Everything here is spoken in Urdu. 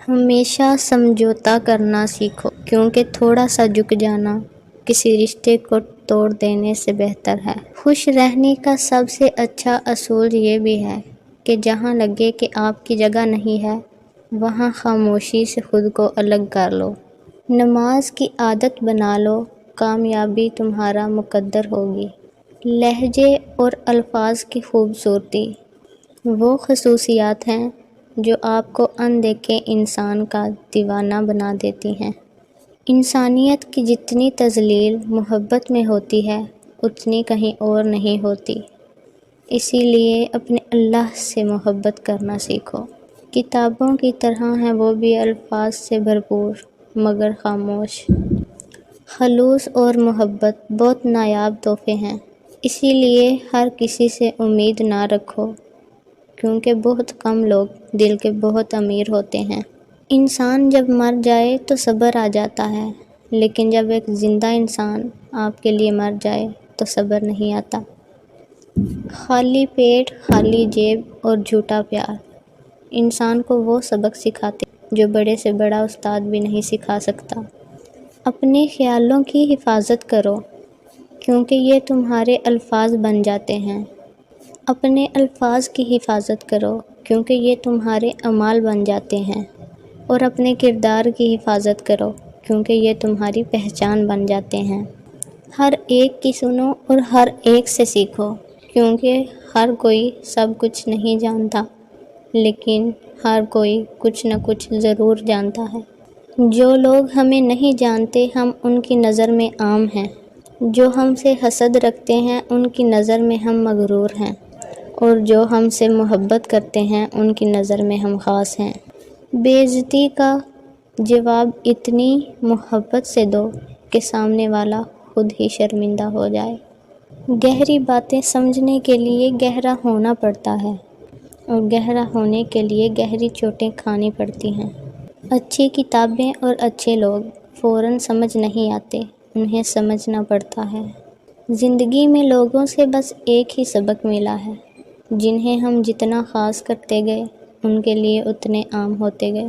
ہمیشہ سمجھوتا کرنا سیکھو، کیونکہ تھوڑا سا جھک جانا کسی رشتے کو توڑ دینے سے بہتر ہے۔ خوش رہنے کا سب سے اچھا اصول یہ بھی ہے کہ جہاں لگے کہ آپ کی جگہ نہیں ہے، وہاں خاموشی سے خود کو الگ کر لو۔ نماز کی عادت بنا لو، کامیابی تمہارا مقدر ہوگی۔ لہجے اور الفاظ کی خوبصورتی وہ خصوصیات ہیں جو آپ کو اندیکھے انسان کا دیوانہ بنا دیتی ہیں۔ انسانیت کی جتنی تذلیل محبت میں ہوتی ہے، اتنی کہیں اور نہیں ہوتی۔ اسی لیے اپنے اللہ سے محبت کرنا سیکھو۔ کتابوں کی طرح ہیں وہ بھی الفاظ سے بھرپور مگر خاموش۔ خلوص اور محبت بہت نایاب تحفے ہیں، اسی لیے ہر کسی سے امید نہ رکھو، کیونکہ بہت کم لوگ دل کے بہت امیر ہوتے ہیں۔ انسان جب مر جائے تو صبر آ جاتا ہے، لیکن جب ایک زندہ انسان آپ کے لیے مر جائے تو صبر نہیں آتا۔ خالی پیٹ، خالی جیب اور جھوٹا پیار انسان کو وہ سبق سکھاتے جو بڑے سے بڑا استاد بھی نہیں سکھا سکتا۔ اپنے خیالوں کی حفاظت کرو، کیونکہ یہ تمہارے الفاظ بن جاتے ہیں۔ اپنے الفاظ کی حفاظت کرو، کیونکہ یہ تمہارے اعمال بن جاتے ہیں، اور اپنے کردار کی حفاظت کرو، کیونکہ یہ تمہاری پہچان بن جاتے ہیں۔ ہر ایک کی سنو اور ہر ایک سے سیکھو، کیونکہ ہر کوئی سب کچھ نہیں جانتا، لیکن ہر کوئی کچھ نہ کچھ ضرور جانتا ہے۔ جو لوگ ہمیں نہیں جانتے ہم ان کی نظر میں عام ہیں، جو ہم سے حسد رکھتے ہیں ان کی نظر میں ہم مغرور ہیں، اور جو ہم سے محبت کرتے ہیں ان کی نظر میں ہم خاص ہیں۔ بے عزتی کا جواب اتنی محبت سے دو کہ سامنے والا خود ہی شرمندہ ہو جائے۔ گہری باتیں سمجھنے کے لیے گہرا ہونا پڑتا ہے، اور گہرا ہونے کے لیے گہری چوٹیں کھانی پڑتی ہیں۔ اچھی کتابیں اور اچھے لوگ فوراً سمجھ نہیں آتے، انہیں سمجھنا پڑتا ہے۔ زندگی میں لوگوں سے بس ایک ہی سبق ملا ہے، جنہیں ہم جتنا خاص کرتے گئے ان کے لیے اتنے عام ہوتے گئے۔